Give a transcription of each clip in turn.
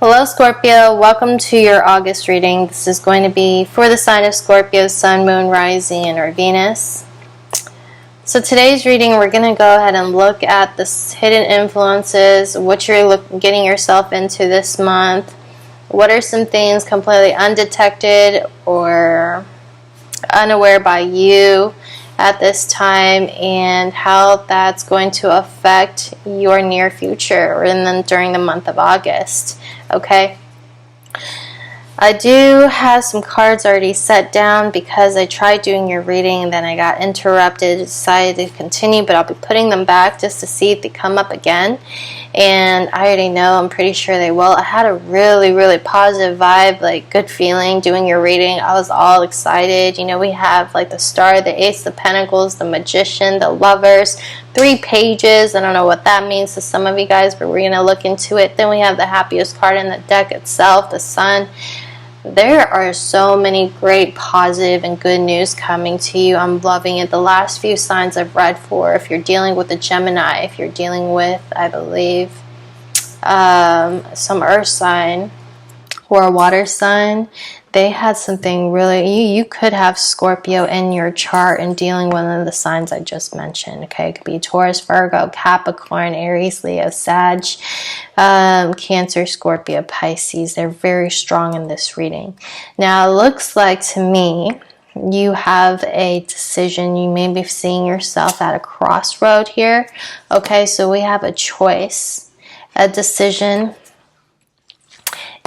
Hello Scorpio, welcome to your August reading. This is going to be for the sign of Scorpio, Sun, Moon, Rising, or Venus. So today's reading, we're going to go ahead and look at the hidden influences, what you're getting yourself into this month. What are some things completely undetected or unaware by you at this time, and how that's going to affect your near future or during the month of August. Okay, I do have some cards already set down because I tried doing your reading and then I got interrupted, decided to continue, but I'll be putting them back just to see if they come up again. And I already know, I'm pretty sure they will. I had a really positive vibe, like good feeling doing your reading. I was all excited. You know, we have like the Star, the Ace of Pentacles, the Magician, the Lovers, 3 pages. I don't know what that means to some of you guys, but we're going to look into it. Then we have the happiest card in the deck itself, the Sun. There are so many great positive and good news coming to you. I'm loving it. The last few signs I've read for, if you're dealing with a Gemini, if you're dealing with, I believe, some earth sign or a water sign, they had something really, you could have Scorpio in your chart and dealing with one of the signs I just mentioned. Okay, it could be Taurus, Virgo, Capricorn, Aries, Leo, Sag, Cancer, Scorpio, Pisces. They're very strong in this reading. Now, it looks like to me you have a decision. You may be seeing yourself at a crossroad here. Okay, so we have a choice, a decision.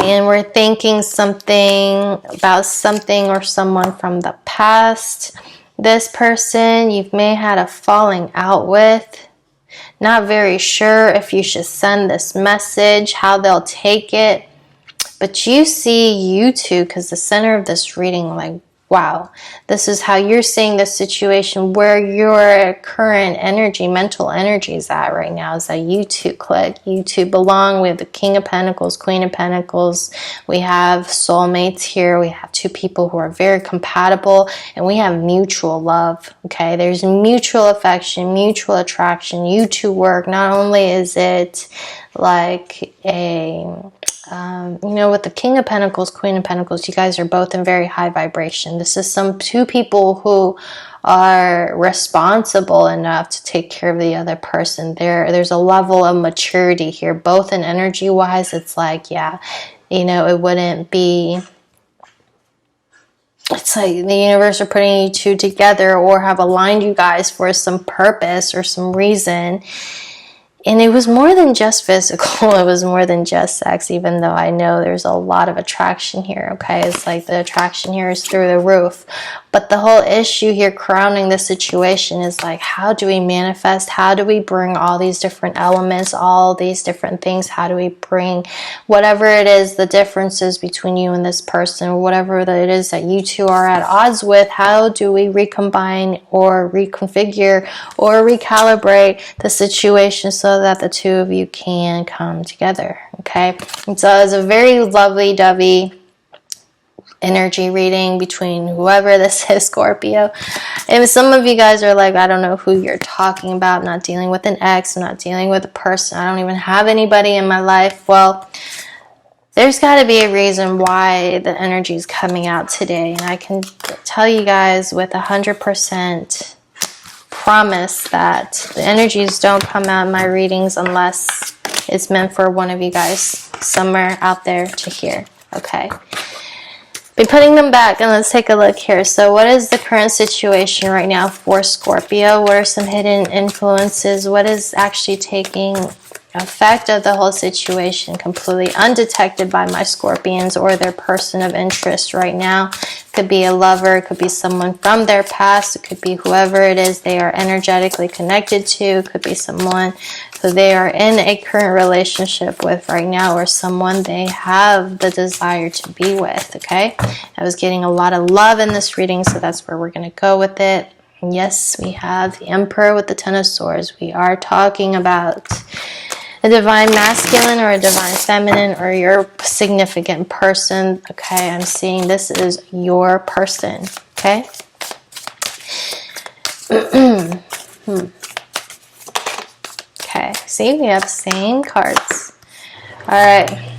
And we're thinking something about something or someone from the past. This person you may have had a falling out with. Not very sure if you should send this message, how they'll take it. But you see you two, because the center of this reading, like, wow, this is how you're seeing the situation, where your current energy, mental energy is at right now, is that you two click, you two belong. We have the King of Pentacles, Queen of Pentacles. We have soulmates here. We have 2 people who are very compatible, and we have mutual love. Okay, there's mutual affection, mutual attraction. You two work. Not only is it like a you know, with the King of Pentacles, Queen of Pentacles, you guys are both in very high vibration. This is 2 people who are responsible enough to take care of the other person. There's a level of maturity here, both in energy wise. It's like, yeah, you know, it wouldn't be, it's like the universe are putting you 2 together or have aligned you guys for some purpose or some reason. And it was more than just physical. It was more than just sex, even though I know there's a lot of attraction here, okay? It's like the attraction here is through the roof. But the whole issue here crowning the situation is like, how do we manifest? How do we bring all these different elements, all these different things? How do we bring whatever it is, the differences between you and this person, whatever it is that you two are at odds with? How do we recombine or reconfigure or recalibrate the situation so that the 2 of you can come together? Okay, and so it's a very lovey-dovey energy reading between whoever this is, Scorpio. And some of you guys are like, I don't know who you're talking about. I'm not dealing with an ex. I'm not dealing with a person. I don't even have anybody in my life. Well, there's got to be a reason why the energy is coming out today. And I can tell you guys with 100% promise that the energies don't come out in my readings unless it's meant for one of you guys somewhere out there to hear. Okay, be putting them back, and let's take a look here. So what is the current situation right now for Scorpio? What are some hidden influences? What is actually taking effect of the whole situation completely undetected by my Scorpions or their person of interest right now? Could be a lover, it could be someone from their past, it could be whoever it is they are energetically connected to, it could be someone who they are in a current relationship with right now, or someone they have the desire to be with. Okay, I was getting a lot of love in this reading, so that's where we're going to go with it. And yes, we have the Emperor with the 10 of Swords. We are talking about a divine masculine or a divine feminine or your significant person. Okay, I'm seeing this is your person. Okay. Okay, see, we have the same cards. All right.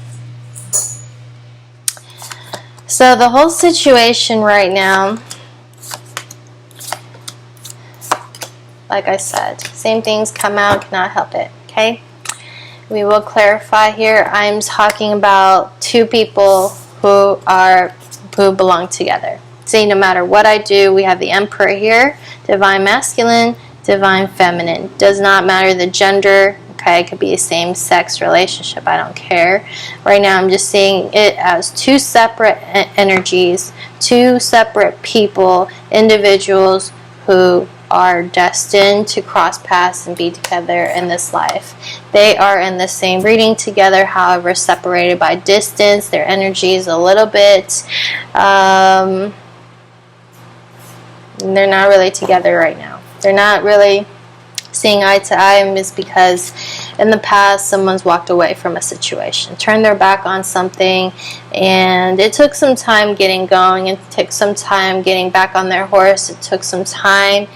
So the whole situation right now, like I said, same things come out, cannot help it, okay? We will clarify here. I'm talking about two people who belong together. See, no matter what I do, we have the Emperor here, divine masculine, divine feminine. Does not matter the gender, okay? It could be a same-sex relationship, I don't care. Right now I'm just seeing it as two separate energies, two separate people, individuals who are destined to cross paths and be together in this life. They are in the same reading together, however separated by distance. Their energy is a little bit, they're not really together right now. They're not really seeing eye to eye, and it's because in the past someone's walked away from a situation, turned their back on something, and it took some time getting going. It took some time getting back on their horse. It took some time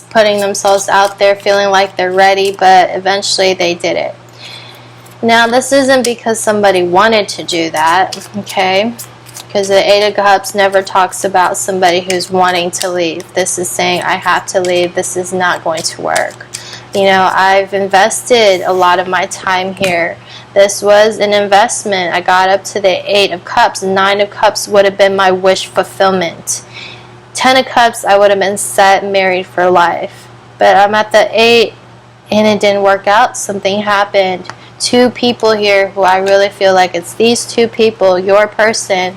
putting themselves out there, feeling like they're ready, but eventually they did it. Now this isn't because somebody wanted to do that, okay? Because the Eight of Cups never talks about somebody who's wanting to leave. This is saying, I have to leave. This is not going to work. You know, I've invested a lot of my time here. This was an investment. I got up to the Eight of Cups. Nine of Cups would have been my wish fulfillment. 10 of Cups, I would have been set, married for life. But I'm at the 8, and it didn't work out. Something happened. Two people here who I really feel like it's these two people, your person.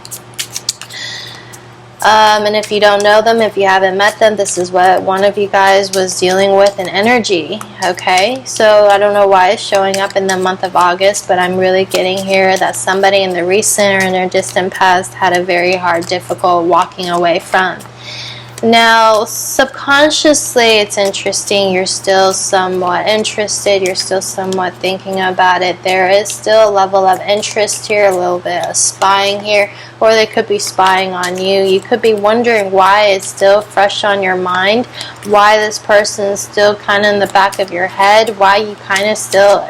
And if you don't know them, if you haven't met them, this is what one of you guys was dealing with in energy, okay? So I don't know why it's showing up in the month of August, but I'm really getting here that somebody in the recent or in their distant past had a very hard, difficult walking away from. Now, subconsciously, it's interesting. You're still somewhat interested. You're still somewhat thinking about it. There is still a level of interest here, a little bit of spying here, or they could be spying on you. You could be wondering why it's still fresh on your mind, why this person is still kind of in the back of your head, why you kind of still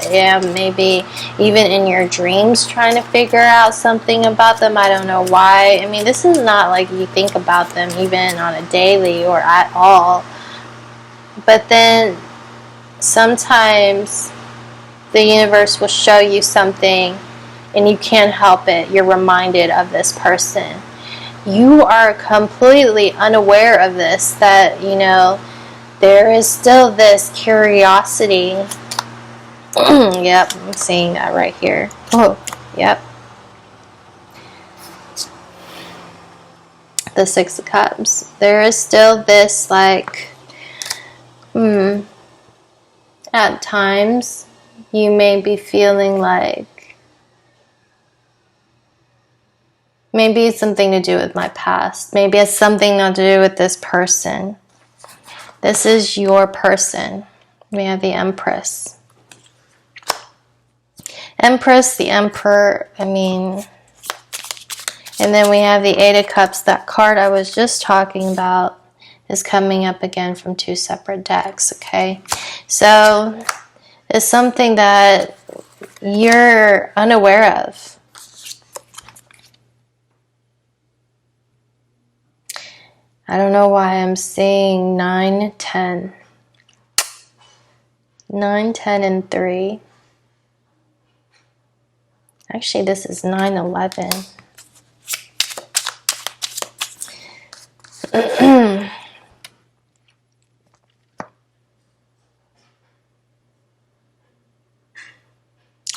maybe even in your dreams trying to figure out something about them. I don't know why. I mean, this is not like you think about them even on a daily or at all. But then sometimes the universe will show you something and you can't help it. You're reminded of this person. You are completely unaware of this, that, you know, there is still this curiosity. Yep, I'm seeing that right here. Oh, yep. The Six of Cups. There is still this, like, at times you may be feeling like maybe it's something to do with my past. Maybe it's something to do with this person. This is your person. We have the Empress. Empress, the Emperor, I mean, and then we have the Eight of Cups. That card I was just talking about is coming up again from two separate decks, okay? So it's something that you're unaware of. I don't know why I'm seeing 9, 10. 9, 10, and 3. Actually, this is 9, 11.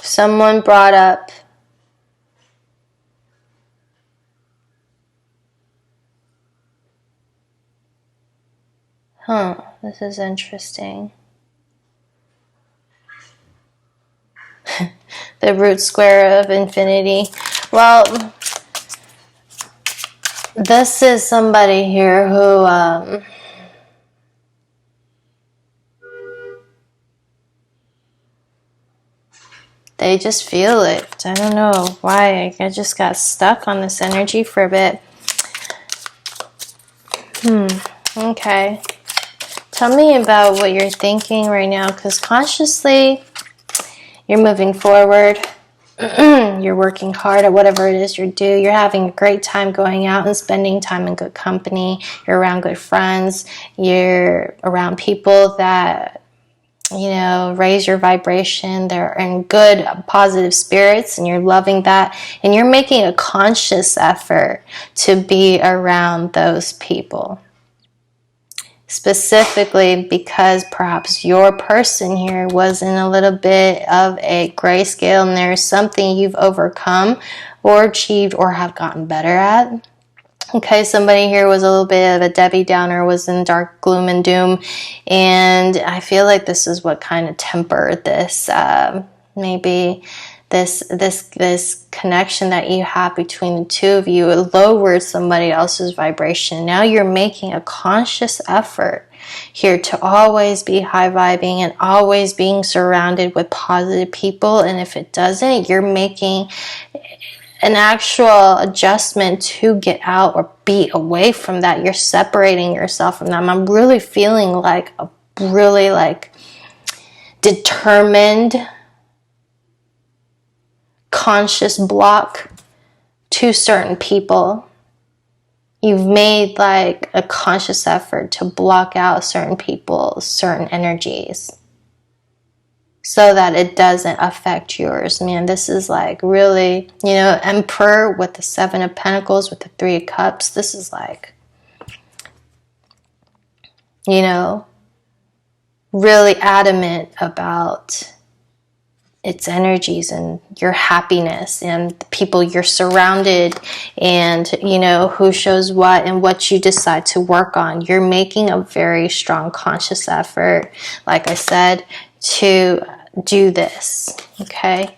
Someone brought up this is interesting. The root square of infinity. Well, this is somebody here who they just feel it. I don't know why. I just got stuck on this energy for a bit. Okay. Tell me about what you're thinking right now, because consciously you're moving forward. You're working hard at whatever it is you do. You're having a great time going out and spending time in good company. You're around good friends. You're around people that, you know, raise your vibration. They're in good, positive spirits, and you're loving that. And you're making a conscious effort to be around those people. Specifically because perhaps your person here was in a little bit of a grayscale, and there's something you've overcome or achieved or have gotten better at. Okay, somebody here was a little bit of a Debbie Downer, was in dark gloom and doom, and I feel like this is what kind of tempered this, maybe this connection that you have between the two of you. It lowered somebody else's vibration. Now you're making a conscious effort here to always be high vibing and always being surrounded with positive people, and if it doesn't, you're making an actual adjustment to get out or be away from that. You're separating yourself from them. I'm really feeling like a really like determined conscious block to certain people. You've made like a conscious effort to block out certain people, certain energies, so that it doesn't affect yours. Man, this is like really, you know, Emperor with the 7 of Pentacles, with the 3 of Cups. This is like, you know, really adamant about its energies and your happiness and the people you're surrounded, and, you know, who shows what and what you decide to work on. You're making a very strong conscious effort, like I said, to do this, okay?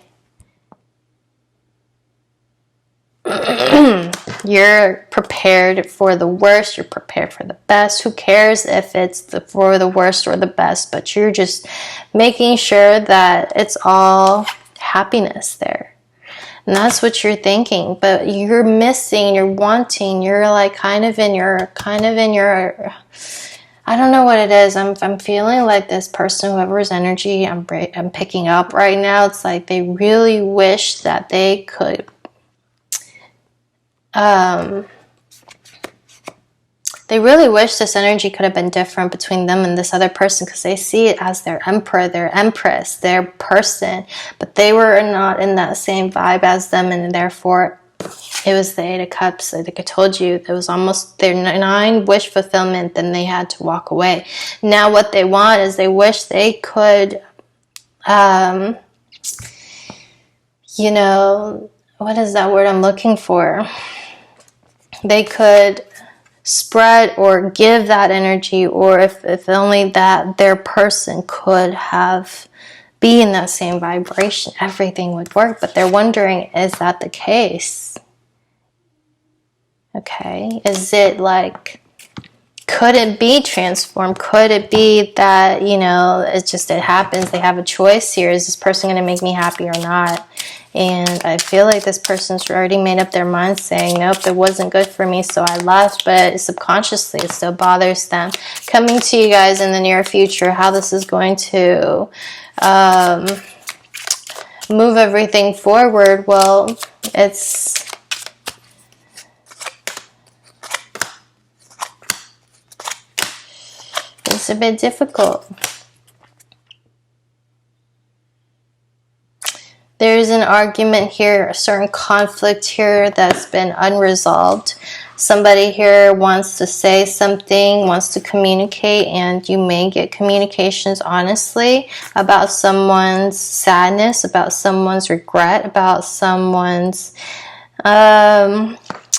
You're prepared for the worst, you're prepared for the best. Who cares if it's for the worst or the best, but you're just making sure that it's all happiness there. And that's what you're thinking, but you're missing, you're wanting, you're like kind of in your I don't know what it is. I'm feeling like this person, whoever's energy I'm picking up right now, it's like they really wish that they could they really wish this energy could have been different between them and this other person, because they see it as their emperor, their empress, their person, but they were not in that same vibe as them, and therefore it was the 8 of Cups. Like I told you, it was almost their 9 wish fulfillment, then they had to walk away. Now what they want is they wish they could, you know, what is that word I'm looking for? They could spread or give that energy, or if only that their person could have be in that same vibration, everything would work. But they're wondering, is that the case? Okay, is it like, could it be transformed? Could it be that, you know, it happens, they have a choice here. Is this person going to make me happy or not? And I feel like this person's already made up their mind, saying, nope, it wasn't good for me, so I left. But subconsciously, it still bothers them. Coming to you guys in the near future, how this is going to move everything forward. Well, it's a bit difficult. There's an argument here, a certain conflict here that's been unresolved. Somebody here wants to say something, wants to communicate, and you may get communications honestly about someone's sadness, about someone's regret, about someone's,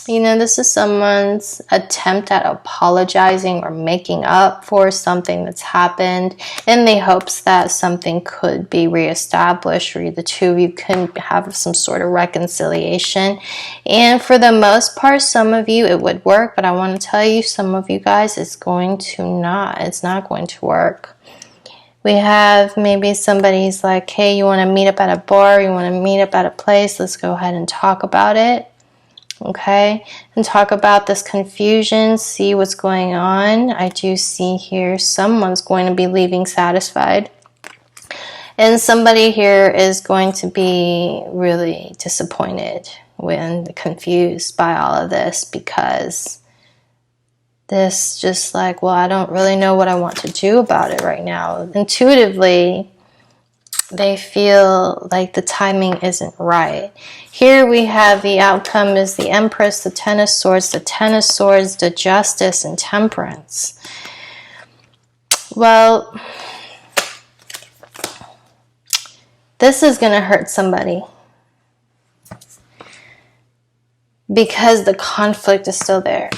you know, this is someone's attempt at apologizing or making up for something that's happened in the hopes that something could be reestablished, or the two of you can have some sort of reconciliation. And for the most part, some of you, it would work, but I want to tell you, some of you guys, it's not going to work. We have maybe somebody's like, hey, you want to meet up at a bar, you want to meet up at a place, let's go ahead and talk about it. Okay, and talk about this confusion, see what's going on. I do see here someone's going to be leaving satisfied. And somebody here is going to be really disappointed and confused by all of this, because this just like, well, I don't really know what I want to do about it right now. Intuitively, they feel like the timing isn't right. Here we have the outcome is the Empress, the Ten of Swords, the Justice, and Temperance. Well, this is going to hurt somebody because the conflict is still there.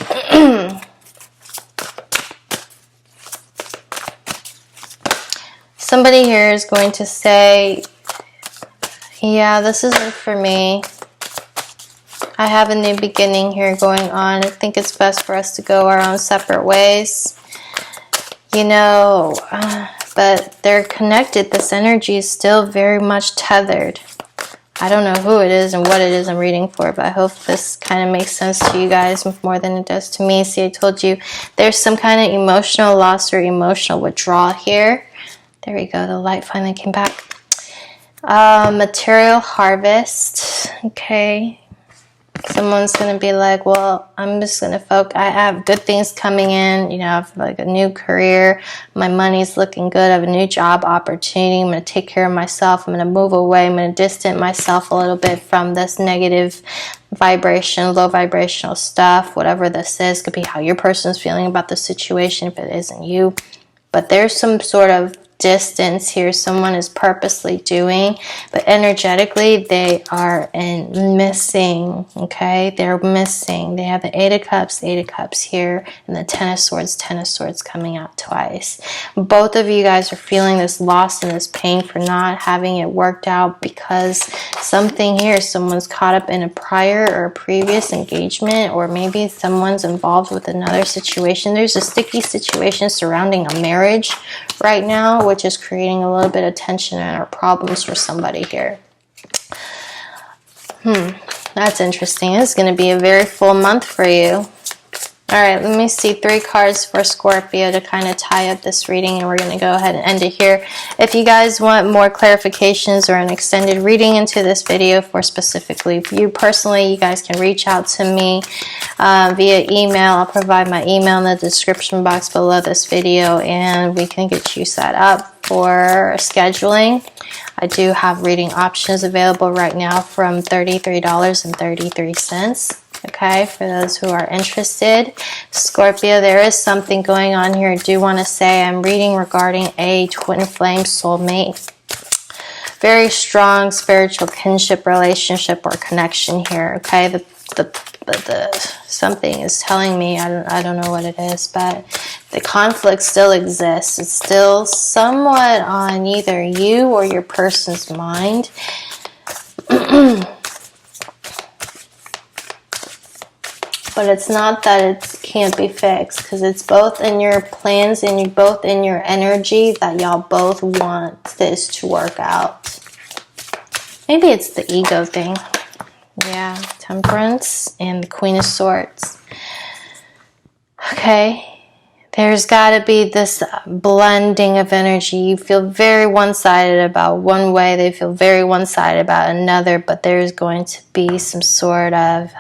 Somebody here is going to say, yeah, this isn't for me. I have a new beginning here going on. I think it's best for us to go our own separate ways. You know, but they're connected. This energy is still very much tethered. I don't know who it is and what it is I'm reading for, but I hope this kind of makes sense to you guys more than it does to me. See, I told you there's some kind of emotional loss or emotional withdrawal here. There we go. The light finally came back. Material harvest. Okay. Someone's going to be like, well, I'm just going to focus. I have good things coming in. You know, I have like a new career. My money's looking good. I have a new job opportunity. I'm going to take care of myself. I'm going to move away. I'm going to distance myself a little bit from this negative vibration, low vibrational stuff. Whatever this is, could be how your person's feeling about the situation if it isn't you. But there's some sort of distance here someone is purposely doing, but energetically they are missing. Okay, they're missing. They have the Eight of Cups here, and the Ten of Swords coming out twice. Both of you guys are feeling this loss and this pain for not having it worked out, because something here, someone's caught up in a prior or a previous engagement, or maybe someone's involved with another situation. There's a sticky situation surrounding a marriage right now, which is creating a little bit of tension or problems for somebody here. That's interesting. It's going to be a very full month for you. All right, let me see 3 cards for Scorpio to kind of tie up this reading, and we're going to go ahead and end it here. If you guys want more clarifications or an extended reading into this video for specifically you personally, you guys can reach out to me via email. I'll provide my email in the description box below this video, and we can get you set up for scheduling. I do have reading options available right now from $33.33. Okay, for those who are interested. Scorpio, there is something going on here. I do want to say I'm reading regarding a twin flame soulmate. Very strong spiritual kinship relationship or connection here. Okay, the something is telling me, I don't know what it is, but the conflict still exists. It's still somewhat on either you or your person's mind. But it's not that it can't be fixed, because it's both in your plans and both in your energy that y'all both want this to work out. Maybe it's the ego thing. Yeah, Temperance and the Queen of Swords. Okay, there's got to be this blending of energy. You feel very one-sided about one way. They feel very one-sided about another, but there's going to be some sort of...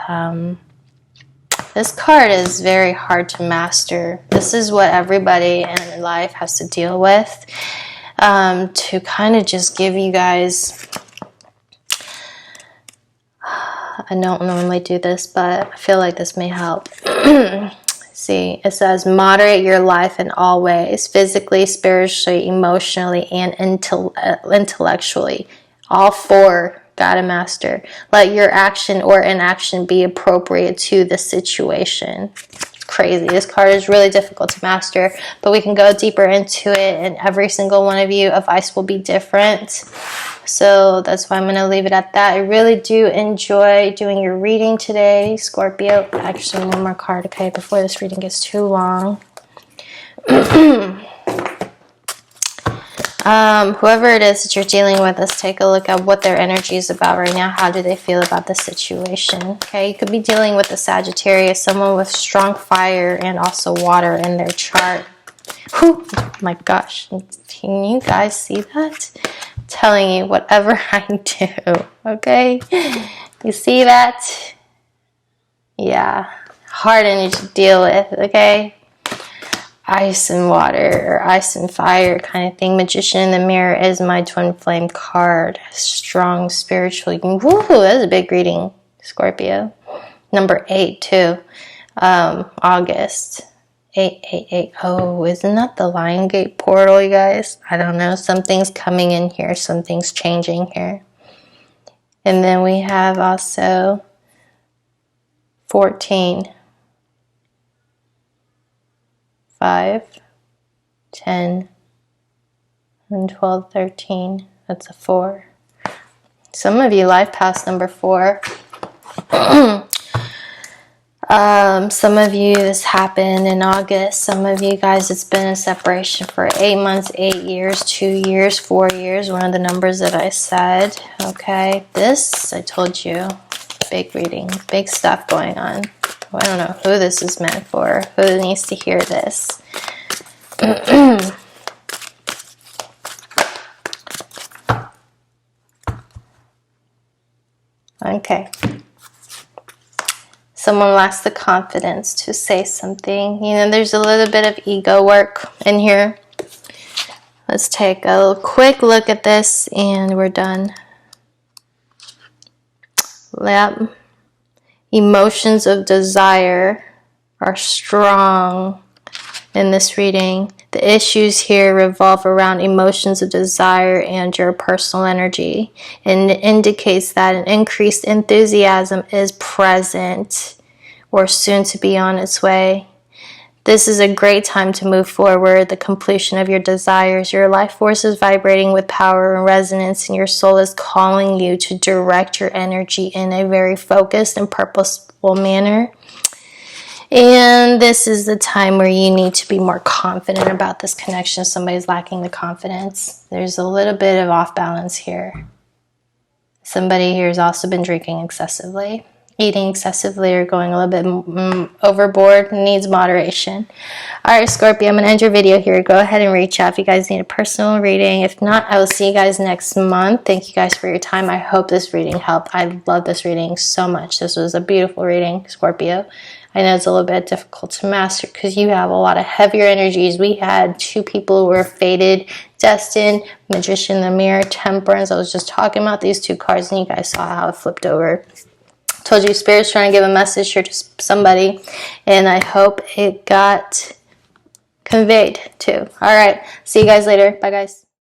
this card is very hard to master. This is what everybody in life has to deal with. To kind of just give you guys... I don't normally do this, but I feel like this may help. See, it says, moderate your life in all ways, physically, spiritually, emotionally, and intellectually. All 4 gotta master. Let your action or inaction be appropriate to the situation. It's crazy. This card is really difficult to master, but we can go deeper into it, and every single one of you, advice will be different. So that's why I'm going to leave it at that. I really do enjoy doing your reading today, Scorpio. Actually, one more card, okay, before this reading gets too long. Whoever it is that you're dealing with, let's take a look at what their energy is about right now. How do they feel about the situation? Okay, you could be dealing with a Sagittarius, someone with strong fire and also water in their chart. Whew, oh my gosh, can you guys see that? telling you whatever I do, okay? You see that? Yeah, hard energy to deal with, okay? Ice and water, or ice and fire kind of thing. Magician in the Mirror is my twin flame card. Strong spiritual. Woo, that's a big reading, Scorpio. Number 8 too. August. 888. Oh, isn't that the Lion Gate portal, you guys? I don't know. Something's coming in here. Something's changing here. And then we have also 14. 5, 10, and 12, 13. That's a 4. Some of you life past number 4. Some of you this happened in August. Some of you guys it's been a separation for 8 months, 8 years, 2 years, 4 years. One of the numbers that I said. Okay, this I told you. Big reading, big stuff going on. I don't know who this is meant for. Who needs to hear this? Okay. Someone lacks the confidence to say something. You know, there's a little bit of ego work in here. Let's take a quick look at this and we're done. Yep. Emotions of desire are strong in this reading. The issues here revolve around emotions of desire and your personal energy. And it indicates that an increased enthusiasm is present or soon to be on its way. This is a great time to move forward, the completion of your desires. Your life force is vibrating with power and resonance, and your soul is calling you to direct your energy in a very focused and purposeful manner. And this is the time where you need to be more confident about this connection. If somebody's lacking the confidence, there's a little bit of off balance here. Somebody here has also been drinking excessively, eating excessively, or going a little bit overboard, needs moderation. All right, Scorpio, I'm going to end your video here. Go ahead and reach out if you guys need a personal reading. If not, I will see you guys next month. Thank you guys for your time. I hope this reading helped. I love this reading so much. This was a beautiful reading, Scorpio. I know it's a little bit difficult to master because you have a lot of heavier energies. We had 2 people who were fated, destined, Magician in the Mirror, Temperance. I was just talking about these 2 cards and you guys saw how it flipped over. Told you Spirit's trying to give a message here to somebody, and I hope it got conveyed too. All right, see you guys later. Bye, guys.